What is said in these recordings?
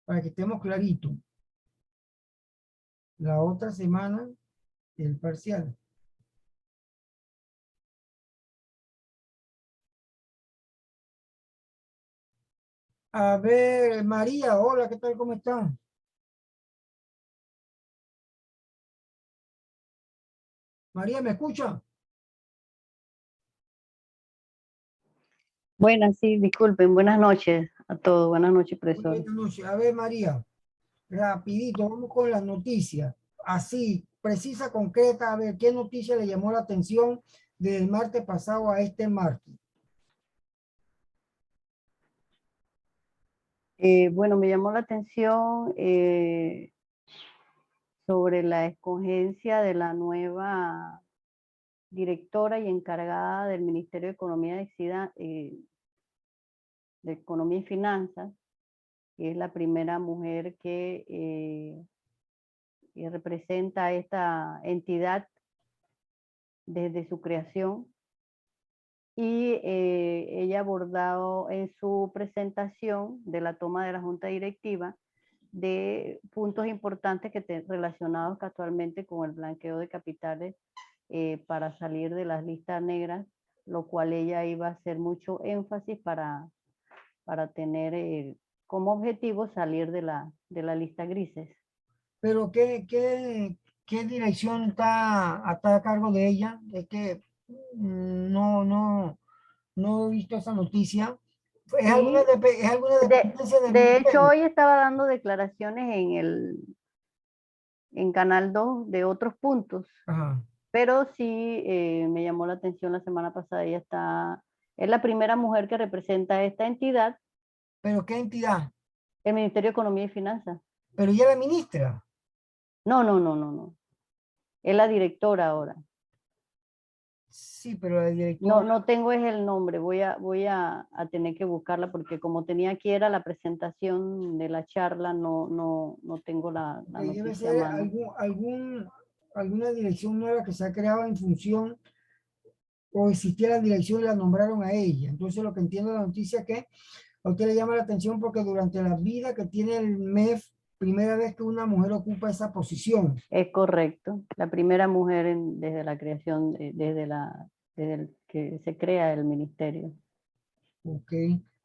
para que estemos claritos. La otra semana, el parcial. A ver, María, hola, ¿qué tal? ¿Cómo estás? María, ¿me escucha? Buenas, sí, disculpen, buenas noches a todos, buenas noches, Muy profesor. buenas noches. A ver, María, rapidito, vamos con las noticias. Así, precisa, concreta, a ver, ¿qué noticia le llamó la atención del martes pasado a este martes? Bueno, me llamó la atención sobre la escogencia de la nueva directora y encargada del Ministerio de Economía de Economía y Finanzas, que es la primera mujer que representa a esta entidad desde su creación. Y ella ha abordado en su presentación de la toma de la Junta Directiva de puntos importantes relacionados casualmente con el blanqueo de capitales para salir de las listas negras, lo cual ella iba a hacer mucho énfasis para tener como objetivo salir de la lista grises. Pero ¿qué dirección está a cargo de ella? Es que no he visto esa noticia. Sí, Es alguna dependencia del de hecho ministerio? hoy estaba dando declaraciones en Canal 2 de otros puntos. Ajá. Pero sí me llamó la atención la semana pasada, es la primera mujer que representa a esta entidad, ¿Pero qué entidad? el Ministerio de Economía y Finanzas. Pero ya la ministra. No, no, no, no, no. Es la directora ahora. Sí, pero la No, directora. no tengo es el nombre, a tener que buscarla porque como tenía aquí era la presentación de la charla, no tengo la Debe noticia a ser mano. alguna dirección nueva que se ha creado en función o existía la dirección y la nombraron a ella. Entonces lo que entiendo de la noticia es que a usted le llama la atención porque durante la vida que tiene el MEF, primera vez que una mujer ocupa esa posición. Es correcto, la primera mujer desde la creación, desde el que se crea el ministerio. Ok.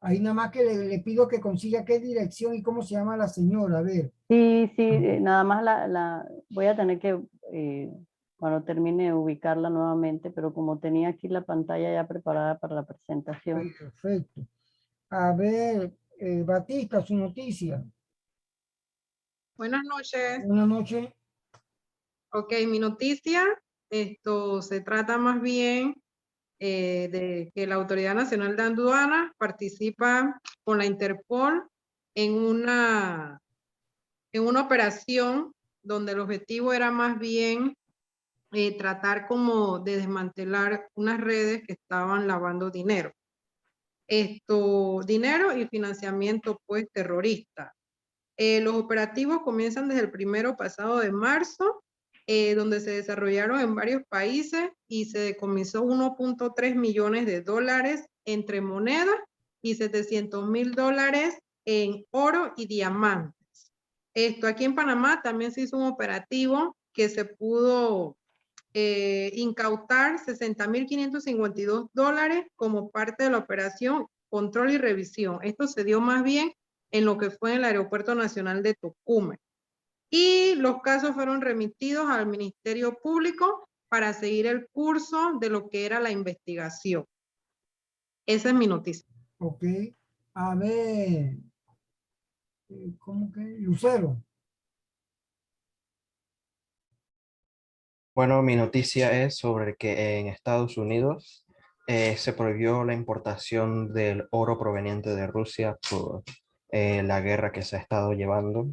Ahí nada más que le pido que consiga qué dirección y cómo se llama la señora. A ver. Sí, sí, nada más voy a tener que, cuando termine, ubicarla nuevamente, pero como tenía aquí la pantalla ya preparada para la presentación. Perfecto. A ver, Batista, su noticia. Buenas noches. Buenas noches. Ok, mi noticia, esto se trata más bien de que la Autoridad Nacional de Aduanas participa con la Interpol en en una operación donde el objetivo era más bien tratar como de desmantelar unas redes que estaban lavando dinero. Dinero y financiamiento pues terrorista. Los operativos comienzan desde el 1 pasado de marzo, donde se desarrollaron en varios países y se decomisó 1.3 millones de dólares entre monedas y 700.000 dólares en oro y diamantes. Aquí en Panamá también se hizo un operativo que se pudo incautar 60.552 dólares como parte de la operación control y revisión. Esto se dio más bien en lo que fue en el Aeropuerto Nacional de Tocumen. Y los casos fueron remitidos al Ministerio Público para seguir el curso de lo que era la investigación. Esa es mi noticia. Ok. A ver, ¿cómo que? Lucero. Bueno, mi noticia es sobre que en Estados Unidos se prohibió la importación del oro proveniente de Rusia por la guerra que se ha estado llevando.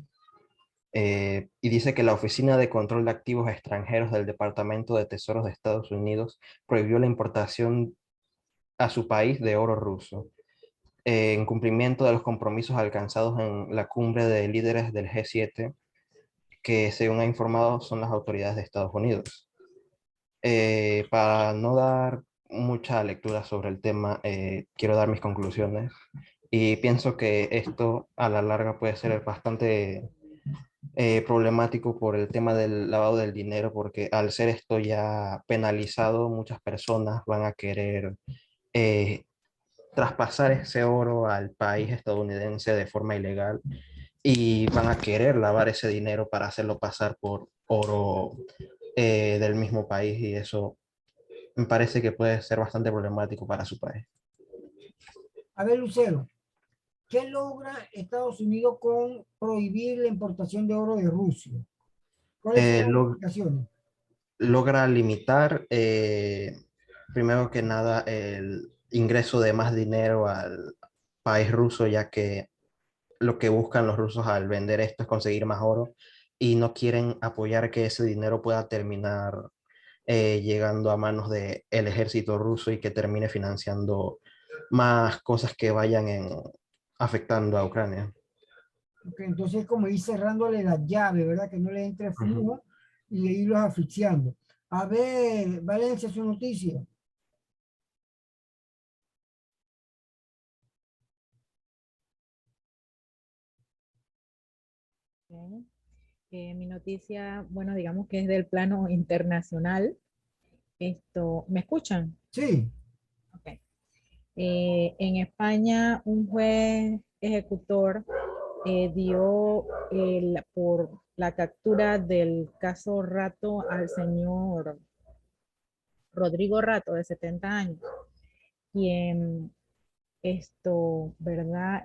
Y dice que la Oficina de Control de Activos Extranjeros del Departamento de Tesoros de Estados Unidos prohibió la importación a su país de oro ruso, en cumplimiento de los compromisos alcanzados en la cumbre de líderes del G7, que según ha informado son las autoridades de Estados Unidos. Para no dar mucha lectura sobre el tema, quiero dar mis conclusiones. Y pienso que esto a la larga puede ser bastante problemático por el tema del lavado del dinero, porque al ser esto ya penalizado, muchas personas van a querer eh, traspasar ese oro al país estadounidense de forma ilegal y van a querer lavar ese dinero para hacerlo pasar por oro del mismo país y eso me parece que puede ser bastante problemático para su país. A ver, Lucero, ¿qué logra Estados Unidos con prohibir la importación de oro de Rusia? ¿Cuáles son Eh, las lo- implicaciones? Logra limitar, primero que nada, el ingreso de más dinero al país ruso, ya que lo que buscan los rusos al vender esto es conseguir más oro y no quieren apoyar que ese dinero pueda terminar llegando a manos del ejército ruso y que termine financiando más cosas que vayan afectando a Ucrania. Ok, entonces como ir cerrándole la llave, ¿verdad? Que no le entre Ujú. flujo y irlos asfixiando. A ver, Valencia, su noticia. Ok. Mi noticia, bueno, digamos que es del plano internacional. ¿Me escuchan? Sí, Ok. En España, un juez ejecutor dio por la captura del caso Rato al señor Rodrigo Rato, de 70 años, quien ¿verdad?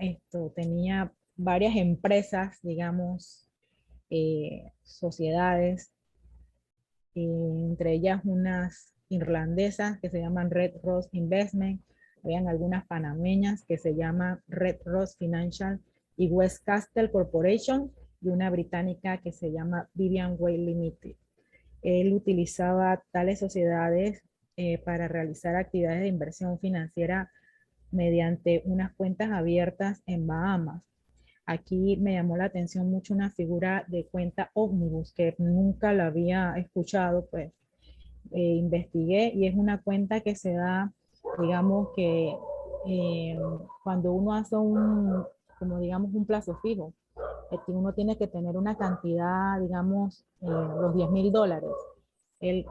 Tenía varias empresas, digamos, sociedades, entre ellas unas irlandesas que se llaman Red Rose Investment, habían algunas panameñas que se llaman Red Rose Financial y West Castle Corporation, y una británica que se llama Vivian Way Limited. Él utilizaba tales sociedades para realizar actividades de inversión financiera mediante unas cuentas abiertas en Bahamas. Aquí me llamó la atención mucho una figura de cuenta Omnibus que nunca la había escuchado, pues investigué y es una cuenta que se da, digamos que eh, cuando uno hace como digamos, un plazo fijo, que uno tiene que tener una cantidad, digamos, los $10,000. Él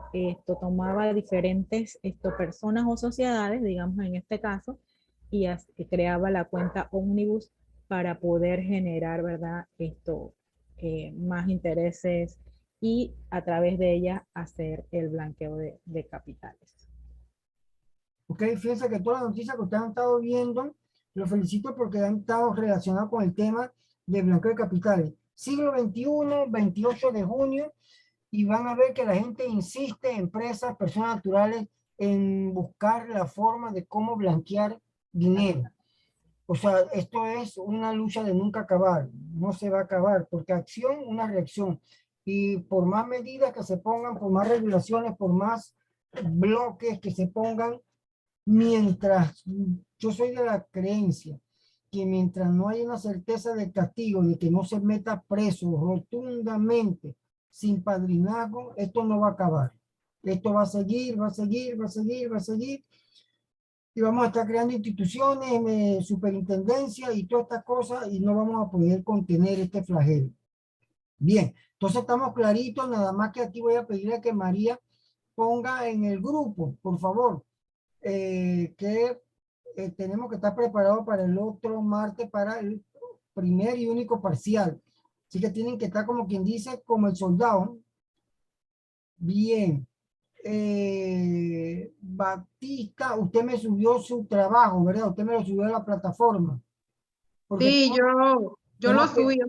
tomaba diferentes personas o sociedades, digamos en este caso, y creaba la cuenta Omnibus para poder generar, ¿verdad? Más intereses y a través de ella hacer el blanqueo de capitales. ok, fíjense que todas las noticias que ustedes han estado viendo, los felicito porque han estado relacionados con el tema de blanqueo de capitales. Siglo XXI, 28 de junio, y van a ver que la gente insiste, empresas, personas naturales, en buscar la forma de cómo blanquear dinero. O sea, esto es una lucha de nunca acabar, no se va a acabar, porque acción, una reacción. Y por más medidas que se pongan, por más regulaciones, por más bloques que se pongan, mientras yo soy de la creencia que mientras no haya una certeza de castigo, de que no se meta preso rotundamente, sin padrinazgo, esto no va a acabar. Esto va a seguir, va a seguir, va a seguir, va a seguir y vamos a estar creando instituciones, superintendencia y todas estas cosas y no vamos a poder contener este flagelo. Bien, entonces estamos claritos, nada más que aquí voy a pedirle que María ponga en el grupo, por favor, que tenemos que estar preparados para el otro martes, para el primer y único parcial. Así que tienen que estar como quien dice, como el soldado. Bien. Batista, usted me subió su trabajo, ¿verdad? Usted me lo subió a la plataforma. Porque Sí, yo lo tengo subí, que,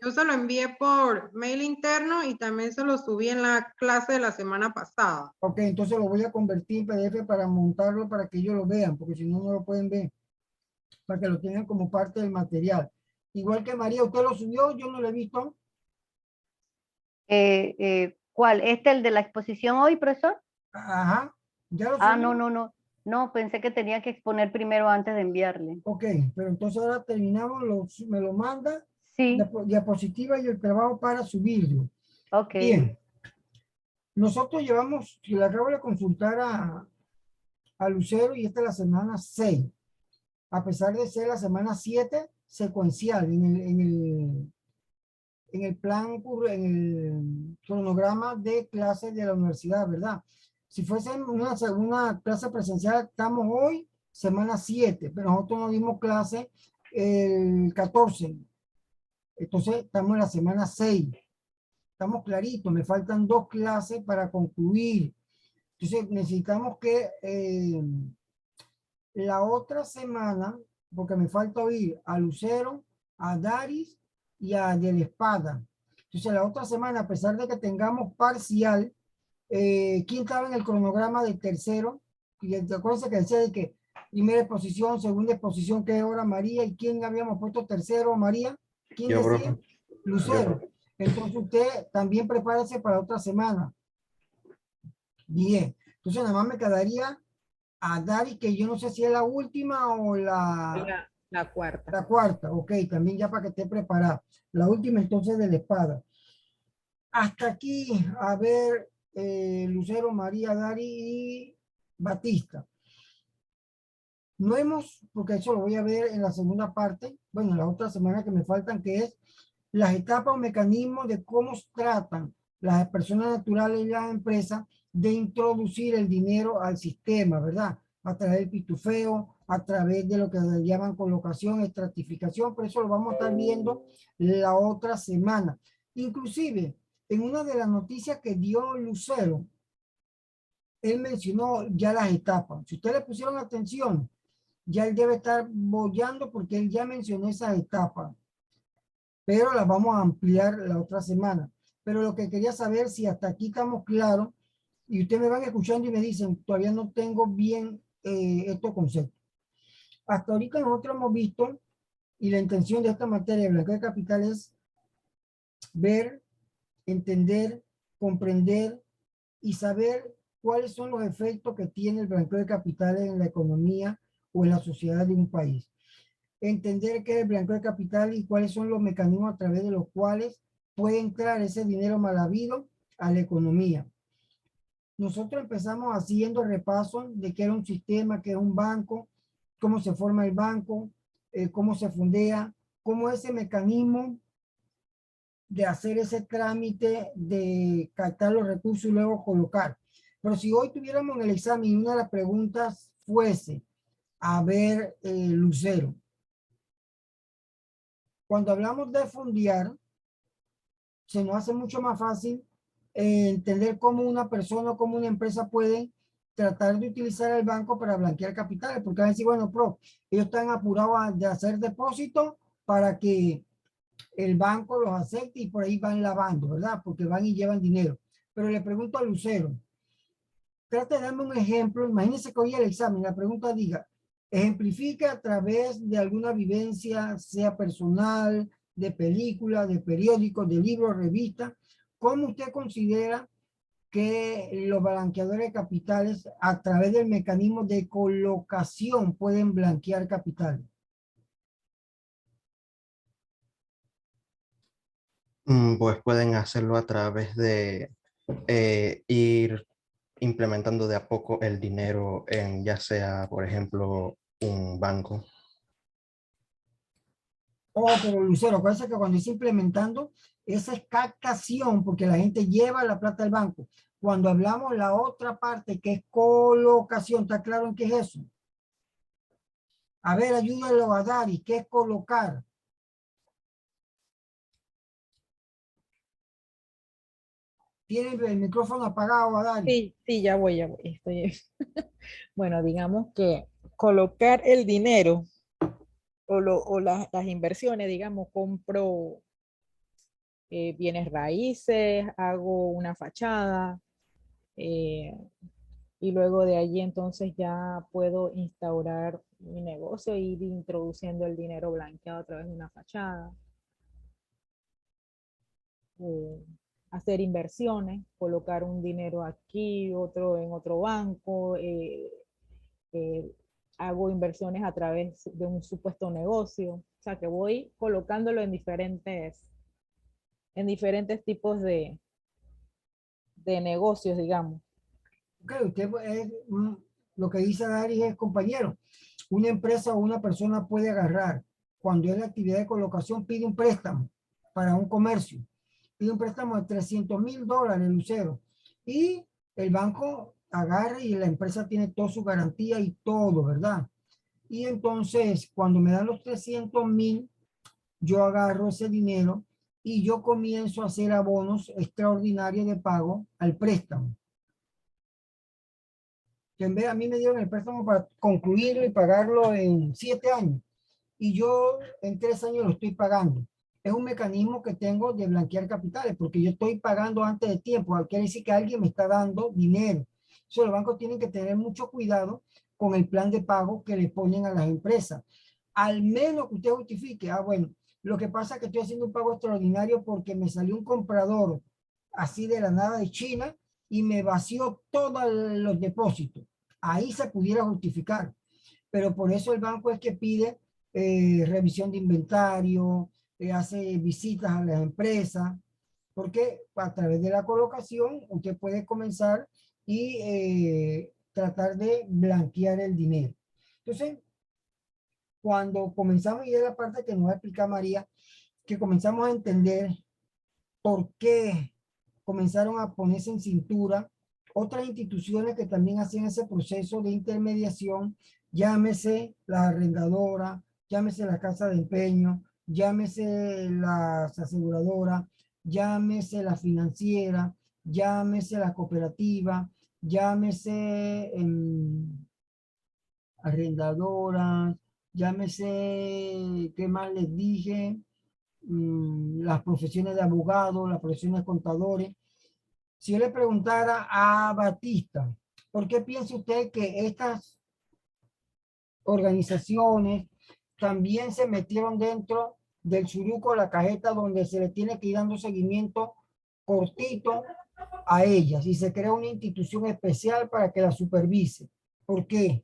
yo se lo envié por mail interno y también se lo subí en la clase de la semana pasada. ok, entonces lo voy a convertir en PDF para montarlo para que ellos lo vean, porque si no, no lo pueden ver, para que lo tengan como parte del material. Igual que María, usted lo subió, yo no lo he visto. ¿Cuál? ¿El de la exposición hoy, profesor? Ajá, ya lo Ah, subió. no, pensé que tenía que exponer primero antes de enviarle. Ok, pero entonces ahora terminamos, me lo manda, Sí, diapositiva y el trabajo para subirlo. ok. Bien, nosotros llevamos, si le acabo de consultar a Lucero y esta es la semana 6. a pesar de ser la semana 7 secuencial en el plan, en el cronograma de clases de la universidad, ¿verdad? Si fuese una clase presencial, estamos hoy, semana 7, pero nosotros nos dimos clase el 14. Entonces, estamos en la semana 6. Estamos claritos, me faltan 2 clases para concluir. Entonces, necesitamos que la otra semana, porque me falta oír a Lucero, a Daris y a Del Espada. Entonces, la otra semana, a pesar de que tengamos parcial, ¿quién estaba en el cronograma del tercero? Y acuérdense que decía de que primera exposición, segunda exposición, que ahora María, ¿y quién habíamos puesto tercero, María? ¿Quién Yo, decía? profe. Lucero. Entonces usted también prepárese para otra semana. Bien. Entonces nada más me quedaría a Dari, que yo no sé si es la última o La cuarta. la cuarta. Ok, también ya para que esté preparada. La última entonces de la espada. Hasta aquí, a ver, Lucero, María, Dari y Batista. No hemos, porque eso lo voy a ver en la segunda parte, bueno, la otra semana que me faltan, que es las etapas o mecanismos de cómo tratan las personas naturales y las empresas de introducir el dinero al sistema, ¿verdad? A través del pitufeo, a través de lo que se llaman colocación, estratificación, por eso lo vamos a estar viendo la otra semana. Inclusive, en una de las noticias que dio Lucero, él mencionó ya las etapas. Si ustedes le pusieron atención, ya él debe estar bollando porque él ya mencionó esas etapas, pero las vamos a ampliar la otra semana. Pero lo que quería saber, si hasta aquí estamos claros, y ustedes me van escuchando y me dicen, todavía no tengo bien estos conceptos. Hasta ahorita nosotros hemos visto, y la intención de esta materia de blanqueo de capital es ver, entender, comprender y saber cuáles son los efectos que tiene el blanqueo de capitales en la economía o en la sociedad de un país. Entender qué es el blanqueo de capital y cuáles son los mecanismos a través de los cuales puede entrar ese dinero mal habido a la economía. Nosotros empezamos haciendo repaso de qué era un sistema, qué es un banco, cómo se forma el banco, cómo se fundea, cómo ese mecanismo de hacer ese trámite de captar los recursos y luego colocar. Pero si hoy tuviéramos en el examen y una de las preguntas fuese, a ver, Lucero, cuando hablamos de fondear, se nos hace mucho más fácil entender cómo una persona o cómo una empresa puede tratar de utilizar el banco para blanquear capitales, porque van a decir, bueno, ellos están apurados de hacer depósitos para que el banco los acepte y por ahí van lavando, ¿verdad? Porque van y llevan dinero. Pero le pregunto a Lucero, trate de darme un ejemplo. Imagínense que hoy el examen, la pregunta diga, ejemplifica a través de alguna vivencia, sea personal, de película, de periódico, de libro, revista, cómo usted considera que los blanqueadores de capitales a través del mecanismo de colocación pueden blanquear capitales. Pues pueden hacerlo a través de ir implementando de a poco el dinero en ya sea, por ejemplo, un banco. Oh, pero Lucero, acuérdense que cuando dice implementando, esa es captación, porque la gente lleva la plata al banco. Cuando hablamos la otra parte, que es colocación, ¿está claro en qué es eso? A ver, ayúdalo a Dari, ¿qué es colocar? Tiene el micrófono apagado a Dari. Sí, sí, ya voy, estoy. Bueno, digamos que colocar el dinero o las inversiones, digamos, compro bienes raíces, hago una fachada, eh, y luego de allí entonces ya puedo instaurar mi negocio e ir introduciendo el dinero blanqueado a través de una fachada. Hacer inversiones, colocar un dinero aquí, otro en otro banco, eh, hago inversiones a través de un supuesto negocio, o sea que voy colocándolo en diferentes tipos de negocios, digamos. Ok, usted lo que dice Dari es, compañero, una empresa o una persona puede agarrar, cuando es la actividad de colocación, pide un préstamo para un comercio, pide un préstamo de $300,000, Lucero, y el banco agarra y la empresa tiene toda su garantía y todo, ¿verdad? Y entonces, cuando me dan los 300,000, yo agarro ese dinero y yo comienzo a hacer abonos extraordinarios de pago al préstamo. Que en vez, a mí me dieron el préstamo para concluirlo y pagarlo en 7 años. Y yo en 3 años lo estoy pagando. Es un mecanismo que tengo de blanquear capitales, porque yo estoy pagando antes de tiempo. Quiere decir que alguien me está dando dinero. Entonces los bancos tienen que tener mucho cuidado con el plan de pago que le ponen a las empresas. Al menos que usted justifique, bueno, lo que pasa es que estoy haciendo un pago extraordinario porque me salió un comprador así de la nada de China y me vació todos los depósitos. Ahí se pudiera justificar. Pero por eso el banco es que pide revisión de inventario, hace visitas a las empresas, porque a través de la colocación usted puede comenzar y tratar de blanquear el dinero. Entonces, cuando comenzamos, y es la parte que nos va a explicar María, que comenzamos a entender por qué comenzaron a ponerse en cintura otras instituciones que también hacían ese proceso de intermediación, llámese la arrendadora, llámese la casa de empeño, llámese las aseguradoras, llámese la financiera, llámese la cooperativa, llámese arrendadoras, llámese, ¿qué más les dije? Las profesiones de abogados, las profesiones de contadores. Si yo le preguntara a Batista, ¿por qué piensa usted que estas organizaciones también se metieron dentro del suruco, la cajeta, donde se le tiene que ir dando seguimiento cortito a ellas y se crea una institución especial para que la supervise? ¿Por qué?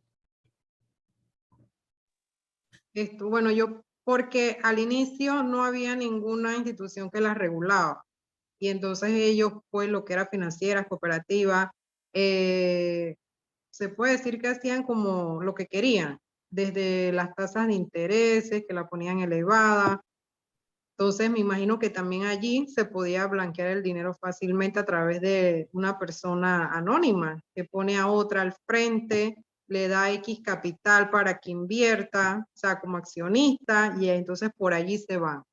Bueno, porque al inicio no había ninguna institución que las regulaba. Y entonces ellos, pues lo que era financieras, cooperativas, se puede decir que hacían como lo que querían, desde las tasas de intereses que la ponían elevada. Entonces me imagino que también allí se podía blanquear el dinero fácilmente a través de una persona anónima que pone a otra al frente, le da X capital para que invierta, o sea, como accionista, y entonces por allí se va.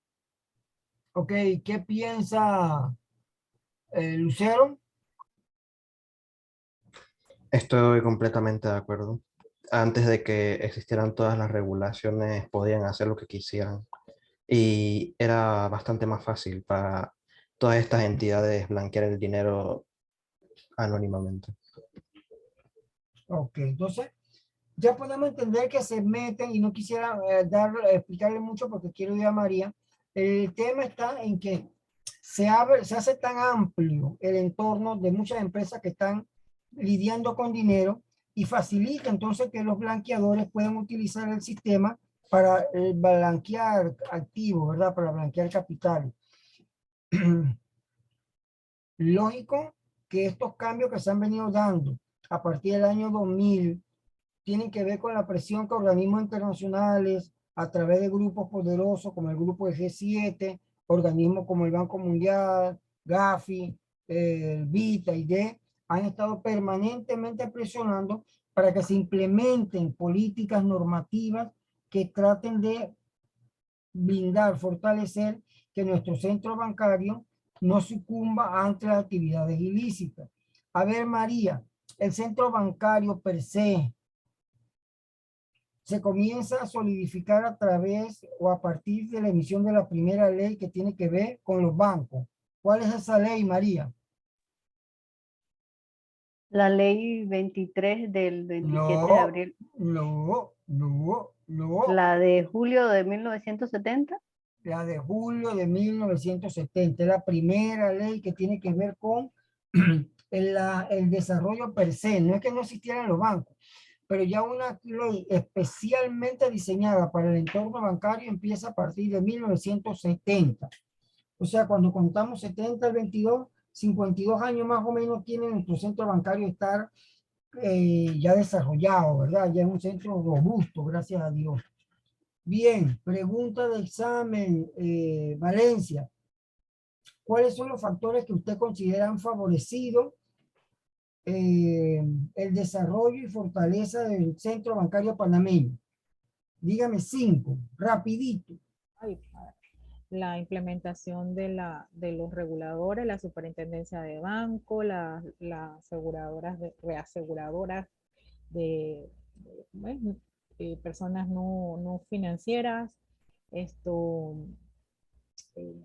Ok, ¿qué piensa Lucero? Estoy completamente de acuerdo. Antes de que existieran todas las regulaciones, podían hacer lo que quisieran. Y era bastante más fácil para todas estas entidades blanquear el dinero anónimamente. Ok, entonces ya podemos entender que se meten, y no quisiera explicarle mucho porque quiero ir a María. El tema está en que se hace tan amplio el entorno de muchas empresas que están lidiando con dinero y facilita entonces que los blanqueadores puedan utilizar el sistema para blanquear activos, ¿verdad? Para blanquear capital. Lógico que estos cambios que se han venido dando a partir del año 2000 tienen que ver con la presión que organismos internacionales, a través de grupos poderosos como el grupo de G7, organismos como el Banco Mundial, Gafi, el BITA y D, han estado permanentemente presionando para que se implementen políticas normativas que traten de blindar, fortalecer que nuestro centro bancario no sucumba ante las actividades ilícitas. A ver, María, el centro bancario per se se comienza a solidificar a través o a partir de la emisión de la primera ley que tiene que ver con los bancos. ¿Cuál es esa ley, María? La ley 23 del 27 de No, abril. no. La de julio de 1970. La de julio de 1970. Es la primera ley que tiene que ver con el desarrollo per se. No es que no existieran los bancos, pero ya una ley especialmente diseñada para el entorno bancario empieza a partir de 1970. O sea, cuando contamos 70 al 22, 52 años más o menos tiene nuestro centro bancario estar ya desarrollado, ¿verdad? Ya es un centro robusto, gracias a Dios. Bien, pregunta de examen, Valencia. ¿Cuáles son los factores que usted considera han favorecido el desarrollo y fortaleza del centro bancario panameño? Dígame 5, rapidito. Ay, la implementación de los reguladores, la superintendencia de banco, las aseguradoras, reaseguradoras bueno, personas no financieras, esto, eh,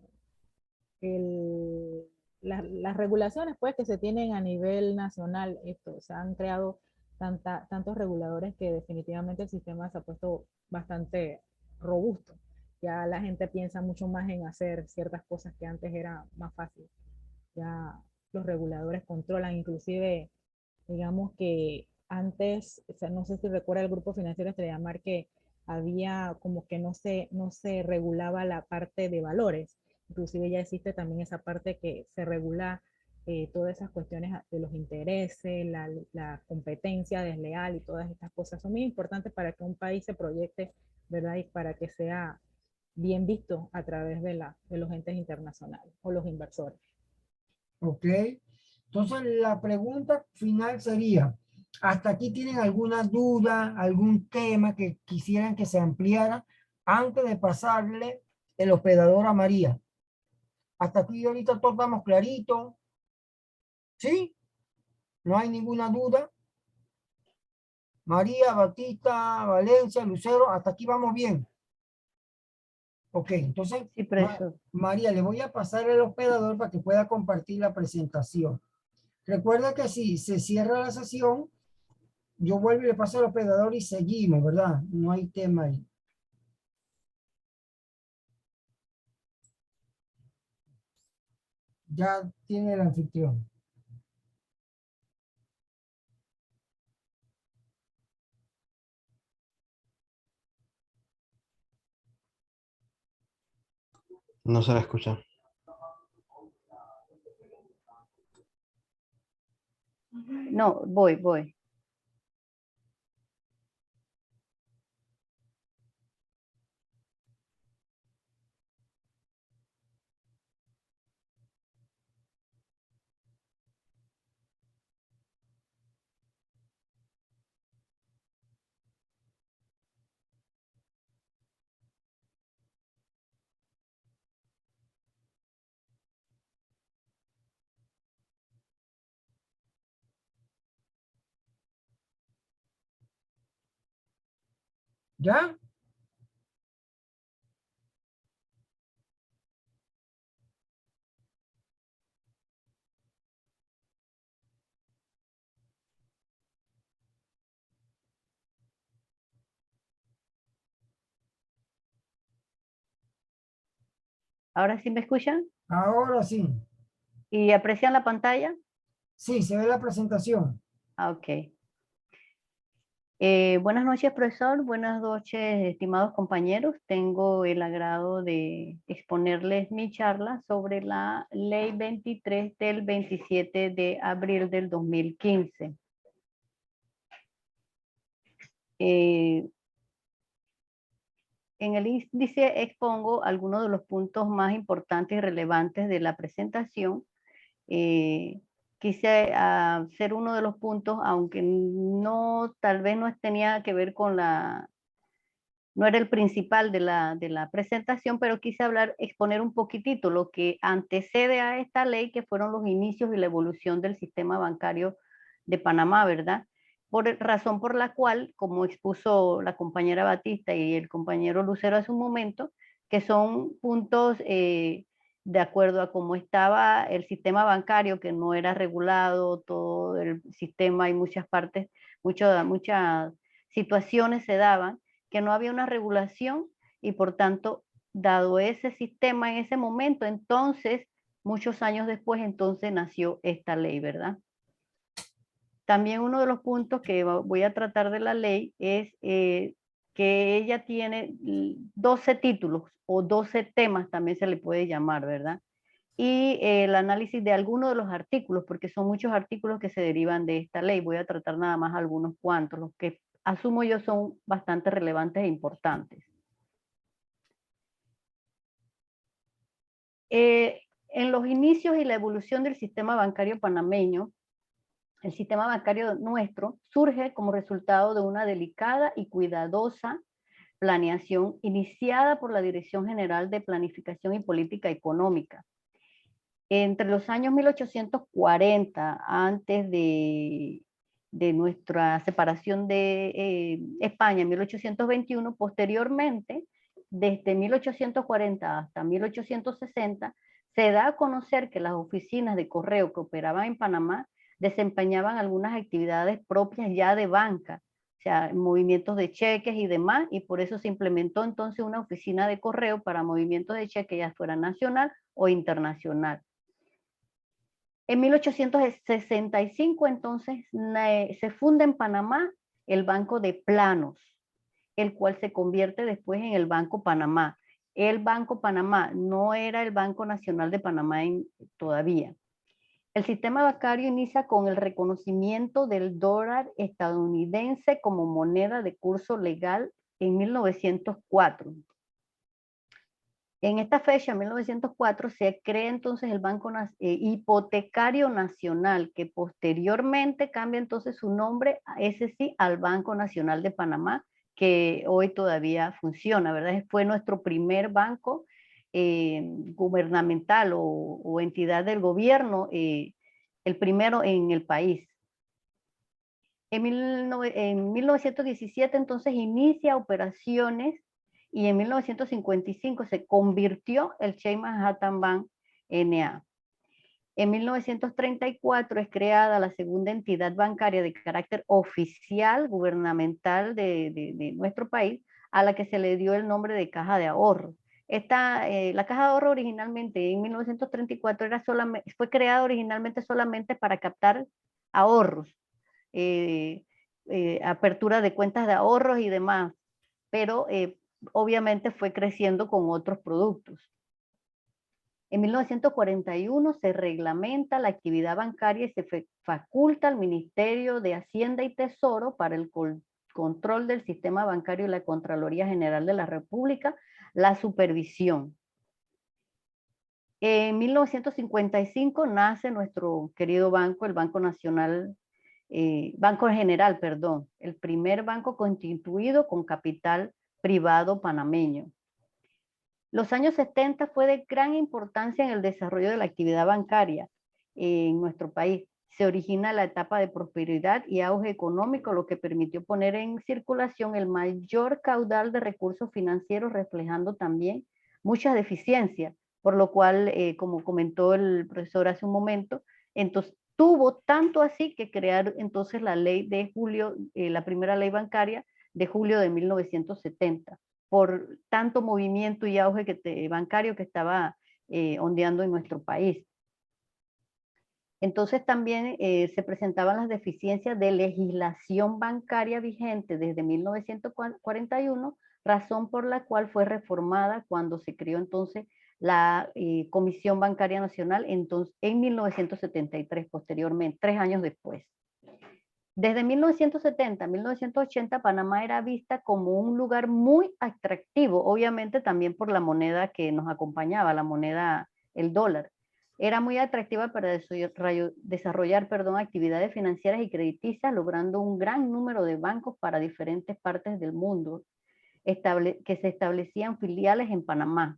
las regulaciones pues que se tienen a nivel nacional, esto, se han creado tantos reguladores que definitivamente el sistema se ha puesto bastante robusto. Ya la gente piensa mucho más en hacer ciertas cosas que antes era más fácil. Ya los reguladores controlan, inclusive, digamos que antes, o sea, no sé si recuerda el grupo financiero Estrellamar que había como que no se regulaba la parte de valores. Inclusive ya existe también esa parte que se regula todas esas cuestiones de los intereses, la competencia desleal y todas estas cosas. Son muy importantes para que un país se proyecte, ¿verdad? Y para que sea bien visto a través de los entes internacionales o los inversores. ¿Ok? Entonces, la pregunta final sería, ¿hasta aquí tienen alguna duda, algún tema que quisieran que se ampliara antes de pasarle el hospedador a María? Hasta aquí ahorita todos estamos claritos. ¿Sí? No hay ninguna duda. María, Batista, Valencia, Lucero, hasta aquí vamos bien. Ok, entonces, Sí, profesor. María, le voy a pasar el hospedador para que pueda compartir la presentación. Recuerda que si se cierra la sesión, yo vuelvo y le paso al hospedador y seguimos, ¿verdad? No hay tema ahí. Ya tiene el anfitrión. No se la escucha. No, voy. ¿Ya? ¿Ahora sí me escuchan? Ahora sí. ¿Y aprecian la pantalla? Sí, se ve la presentación. Ah, ok. Buenas noches, profesor. Buenas noches, estimados compañeros. Tengo el agrado de exponerles mi charla sobre la Ley 23 del 27 de abril del 2015. En el índice expongo algunos de los puntos más importantes y relevantes de la presentación. Quise hacer uno de los puntos, aunque no, tal vez no tenía que ver con no era el principal de la presentación, pero quise exponer un poquitito lo que antecede a esta ley, que fueron los inicios y la evolución del sistema bancario de Panamá, ¿verdad? Razón por la cual, como expuso la compañera Batista y el compañero Lucero hace un momento, que son puntos de acuerdo a cómo estaba el sistema bancario, que no era regulado, todo el sistema y muchas partes, muchas situaciones se daban, que no había una regulación y por tanto, dado ese sistema en ese momento, entonces, muchos años después, entonces nació esta ley, ¿verdad? También uno de los puntos que voy a tratar de la ley es que ella tiene 12 títulos o 12 temas, también se le puede llamar, ¿verdad? y el análisis de algunos de los artículos, porque son muchos artículos que se derivan de esta ley. Voy a tratar nada más algunos cuantos, los que asumo yo son bastante relevantes e importantes. En los inicios y la evolución del sistema bancario panameño, el sistema bancario nuestro surge como resultado de una delicada y cuidadosa planeación iniciada por la Dirección General de Planificación y Política Económica. Entre los años 1840, antes de nuestra separación de España en 1821, posteriormente, desde 1840 hasta 1860, se da a conocer que las oficinas de correo que operaban en Panamá desempeñaban algunas actividades propias ya de banca, o sea, movimientos de cheques y demás, y por eso se implementó entonces una oficina de correo para movimientos de cheques, ya fuera nacional o internacional. En 1865 entonces se funda en Panamá el Banco de Planos, el cual se convierte después en el Banco Panamá. El Banco Panamá no era el Banco Nacional de Panamá todavía. El sistema bancario inicia con el reconocimiento del dólar estadounidense como moneda de curso legal en 1904. En esta fecha, 1904, se crea entonces el Banco Hipotecario Nacional, que posteriormente cambia entonces su nombre, ese sí, al Banco Nacional de Panamá, que hoy todavía funciona, ¿verdad? Fue nuestro primer banco gubernamental o entidad del gobierno, el primero en el país. En 1917 entonces inicia operaciones y en 1955 se convirtió el Chase Manhattan Bank N.A. En 1934 es creada la segunda entidad bancaria de carácter oficial gubernamental de nuestro país, a la que se le dio el nombre de Caja de Ahorro. La Caja de Ahorro originalmente en 1934 fue creada originalmente solamente para captar ahorros, apertura de cuentas de ahorros y demás, pero obviamente fue creciendo con otros productos. En 1941 se reglamenta la actividad bancaria y se faculta al Ministerio de Hacienda y Tesoro para el control del sistema bancario y la Contraloría General de la República la supervisión. En 1955 nace nuestro querido banco, el Banco Nacional, Banco General, perdón, el primer banco constituido con capital privado panameño. Los años 70 fue de gran importancia en el desarrollo de la actividad bancaria en nuestro país. Se origina la etapa de prosperidad y auge económico, lo que permitió poner en circulación el mayor caudal de recursos financieros, reflejando también muchas deficiencias, por lo cual, como comentó el profesor hace un momento, entonces tuvo tanto así que crear entonces la ley de julio, la primera ley bancaria de julio de 1970. Por tanto movimiento y auge bancario que estaba ondeando en nuestro país. Entonces también se presentaban las deficiencias de legislación bancaria vigente desde 1941, razón por la cual fue reformada cuando se creó entonces la Comisión Bancaria Nacional en 1973, posteriormente, 3 años después. Desde 1970 a 1980, Panamá era vista como un lugar muy atractivo, obviamente también por la moneda que nos acompañaba, la moneda, el dólar. Era muy atractiva para desarrollar actividades financieras y crediticias, logrando un gran número de bancos para diferentes partes del mundo, que se establecían filiales en Panamá.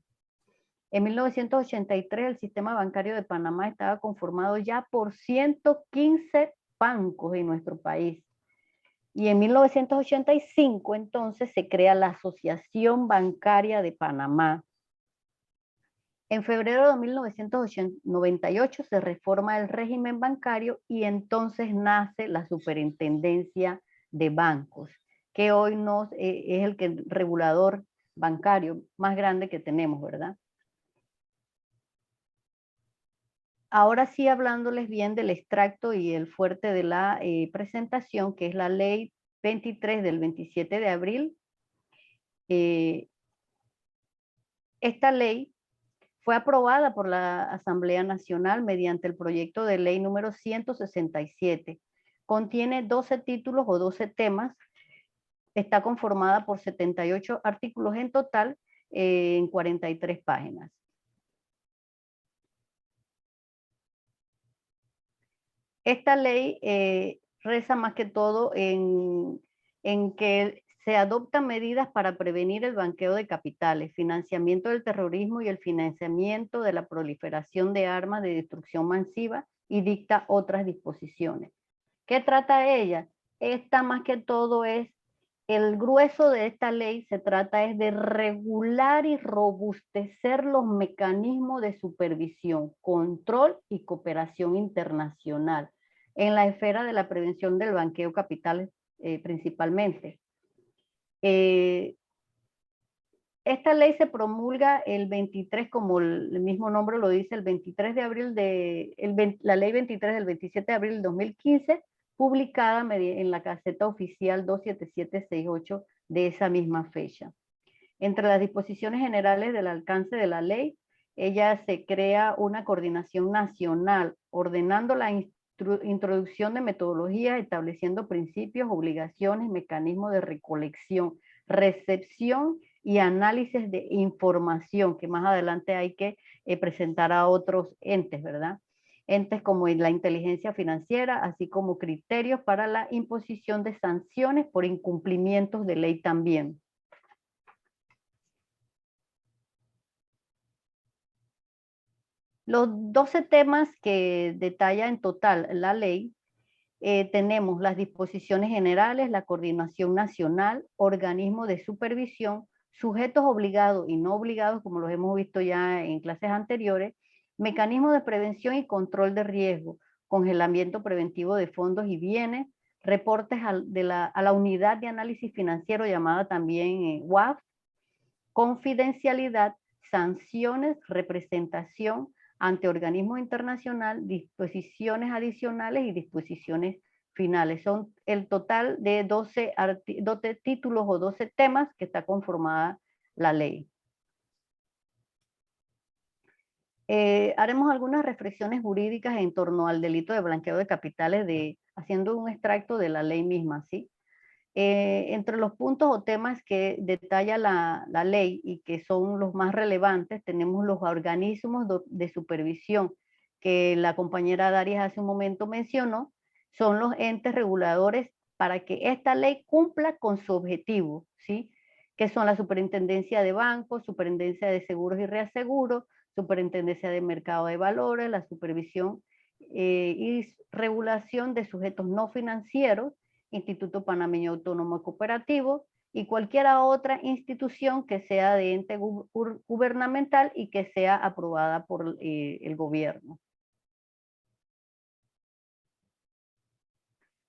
En 1983, el sistema bancario de Panamá estaba conformado ya por 115 bancos en nuestro país. Y en 1985 entonces se crea la Asociación Bancaria de Panamá. En febrero de 1998 se reforma el régimen bancario y entonces nace la Superintendencia de Bancos, que hoy es el regulador bancario más grande que tenemos, ¿verdad? Ahora sí, hablándoles bien del extracto y el fuerte de la presentación, que es la ley 23 del 27 de abril. Esta ley Fue aprobada por la Asamblea Nacional mediante el proyecto de ley número 167. Contiene 12 títulos o 12 temas. Está conformada por 78 artículos en total, en 43 páginas. Esta ley reza más que todo en que se adoptan medidas para prevenir el blanqueo de capitales, financiamiento del terrorismo y el financiamiento de la proliferación de armas de destrucción masiva, y dicta otras disposiciones. ¿Qué trata ella? Esta más que todo es, el grueso de esta ley se trata es de regular y robustecer los mecanismos de supervisión, control y cooperación internacional en la esfera de la prevención del blanqueo de capitales principalmente. Esta ley se promulga el 23, como el mismo nombre lo dice, el 23 de abril la ley 23 del 27 de abril del 2015, publicada en la Gaceta Oficial 27768 de esa misma fecha. Entre las disposiciones generales del alcance de la ley, ella se crea una coordinación nacional, ordenando la introducción de metodologías, estableciendo principios, obligaciones, mecanismos de recolección, recepción y análisis de información, que más adelante hay que presentar a otros entes, ¿verdad? Entes como la inteligencia financiera, así como criterios para la imposición de sanciones por incumplimientos de ley también. Los 12 temas que detalla en total la ley, tenemos las disposiciones generales, la coordinación nacional, organismos de supervisión, sujetos obligados y no obligados, como los hemos visto ya en clases anteriores, mecanismos de prevención y control de riesgo, congelamiento preventivo de fondos y bienes, reportes a la unidad de análisis financiero llamada también UAF, confidencialidad, sanciones, representación ante organismos internacionales, disposiciones adicionales y disposiciones finales. Son el total de 12 títulos o 12 temas que está conformada la ley. Haremos algunas reflexiones jurídicas en torno al delito de blanqueo de capitales, haciendo un extracto de la ley misma, ¿sí? Entre los puntos o temas que detalla la ley y que son los más relevantes, tenemos los organismos de supervisión, que la compañera Darias hace un momento mencionó, son los entes reguladores para que esta ley cumpla con su objetivo, ¿sí? Que son la Superintendencia de Bancos, Superintendencia de Seguros y Reaseguros, Superintendencia de Mercado de Valores, la supervisión y regulación de sujetos no financieros, Instituto Panameño Autónomo Cooperativo y cualquier otra institución que sea de ente gubernamental y que sea aprobada por el gobierno.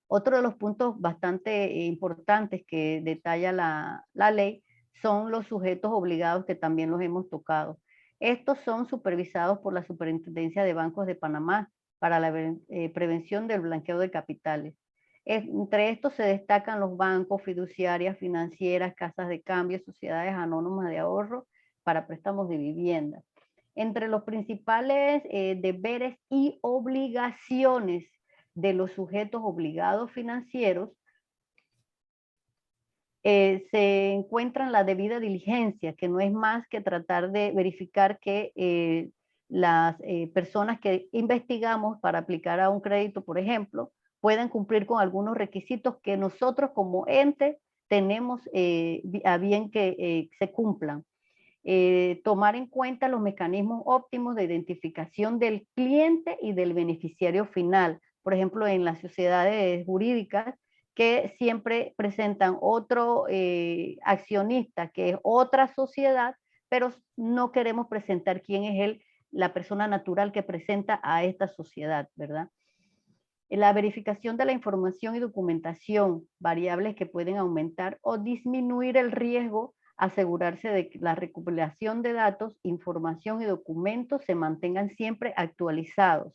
Otro de los puntos bastante importantes que detalla la ley son los sujetos obligados, que también los hemos tocado. Estos son supervisados por la Superintendencia de Bancos de Panamá para la prevención del blanqueo de capitales. Entre estos se destacan los bancos, fiduciarias, financieras, casas de cambio, sociedades anónimas de ahorro para préstamos de vivienda. Entre los principales deberes y obligaciones de los sujetos obligados financieros se encuentran la debida diligencia, que no es más que tratar de verificar que las personas que investigamos para aplicar a un crédito, por ejemplo, puedan cumplir con algunos requisitos que nosotros como ente tenemos a bien que se cumplan. Tomar en cuenta los mecanismos óptimos de identificación del cliente y del beneficiario final. Por ejemplo, en las sociedades jurídicas que siempre presentan otro accionista, que es otra sociedad, pero no queremos presentar quién es la persona natural que presenta a esta sociedad, ¿verdad? La verificación de la información y documentación, variables que pueden aumentar o disminuir el riesgo, asegurarse de que la recopilación de datos, información y documentos se mantengan siempre actualizados.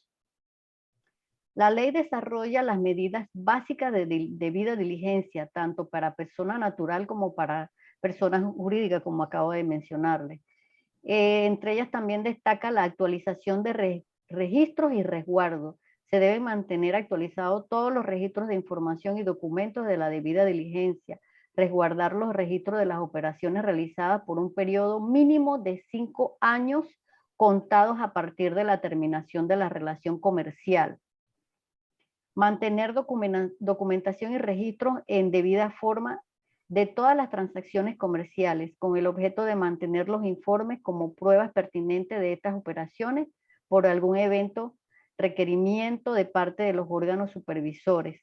La ley desarrolla las medidas básicas de debida diligencia, tanto para persona natural como para personas jurídicas, como acabo de mencionarles. Entre ellas también destaca la actualización de registros y resguardos. Se deben mantener actualizados todos los registros de información y documentos de la debida diligencia, resguardar los registros de las operaciones realizadas por un periodo mínimo de 5 años contados a partir de la terminación de la relación comercial. Mantener documentación y registros en debida forma de todas las transacciones comerciales con el objeto de mantener los informes como pruebas pertinentes de estas operaciones por algún evento, requerimiento de parte de los órganos supervisores.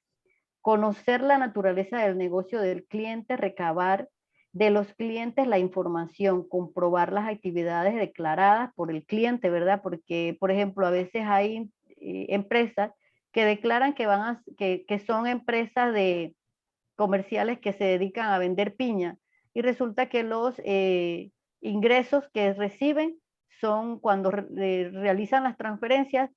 Conocer la naturaleza del negocio del cliente, recabar de los clientes la información, comprobar las actividades declaradas por el cliente, ¿verdad? Porque, por ejemplo, a veces hay empresas que declaran que son empresas comerciales que se dedican a vender piña y resulta que los ingresos que reciben son cuando realizan las transferencias,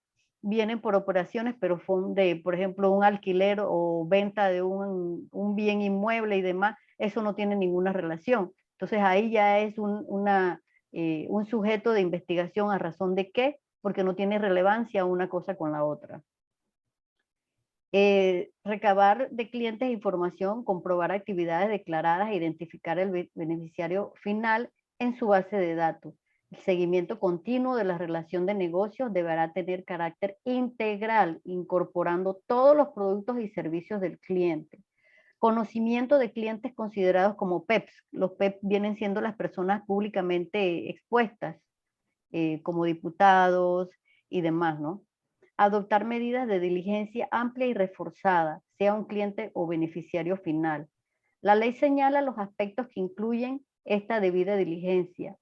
vienen por operaciones, pero son de, por ejemplo, un alquiler o venta de un bien inmueble y demás, eso no tiene ninguna relación. Entonces ahí ya es un sujeto de investigación a razón de qué, porque no tiene relevancia una cosa con la otra. Recabar de clientes información, comprobar actividades declaradas e identificar el beneficiario final en su base de datos. El seguimiento continuo de la relación de negocios deberá tener carácter integral, incorporando todos los productos y servicios del cliente. Conocimiento de clientes considerados como PEPs. Los PEPs vienen siendo las personas públicamente expuestas, como diputados y demás, ¿no? Adoptar medidas de diligencia amplia y reforzada, sea un cliente o beneficiario final. La ley señala los aspectos que incluyen esta debida diligencia.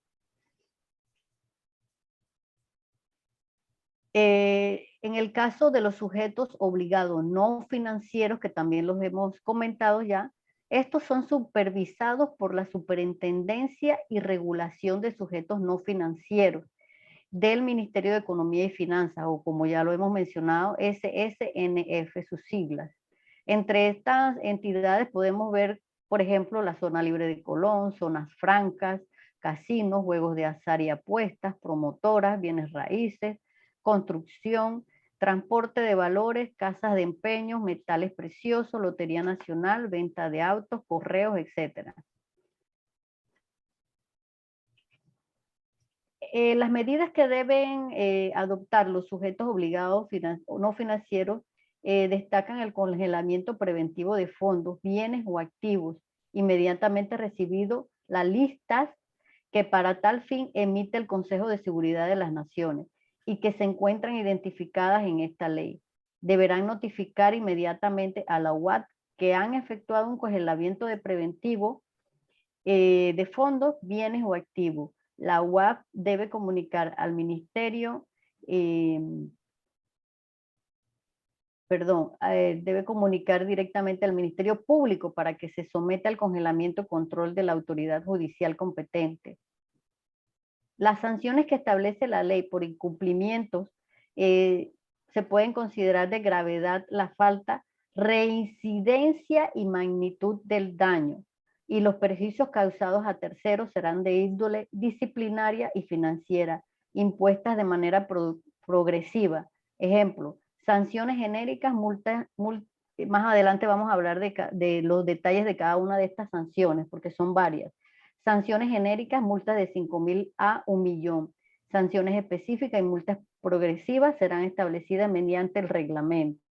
En el caso de los sujetos obligados no financieros, que también los hemos comentado ya, estos son supervisados por la Superintendencia y Regulación de Sujetos No Financieros del Ministerio de Economía y Finanzas, o como ya lo hemos mencionado, SSNF, sus siglas. Entre estas entidades podemos ver, por ejemplo, la Zona Libre de Colón, zonas francas, casinos, juegos de azar y apuestas, promotoras, bienes raíces, construcción, transporte de valores, casas de empeños, metales preciosos, Lotería Nacional, venta de autos, correos, etcétera. Las medidas que deben adoptar los sujetos obligados no financieros destacan el congelamiento preventivo de fondos, bienes o activos inmediatamente recibido las listas que para tal fin emite el Consejo de Seguridad de las Naciones y que se encuentran identificadas en esta ley. Deberán notificar inmediatamente a la UAT que han efectuado un congelamiento de preventivo de fondos, bienes o activos. La UAP debe comunicar al ministerio, debe comunicar directamente al Ministerio Público para que se someta al congelamiento control de la autoridad judicial competente. Las sanciones que establece la ley por incumplimientos se pueden considerar de gravedad la falta, reincidencia y magnitud del daño, y los perjuicios causados a terceros serán de índole disciplinaria y financiera, impuestas de manera progresiva. Ejemplo, sanciones genéricas, multas, más adelante vamos a hablar de los detalles de cada una de estas sanciones, porque son varias. Sanciones genéricas, multas de 5.000 a 1.000.000. Sanciones específicas y multas progresivas serán establecidas mediante el reglamento.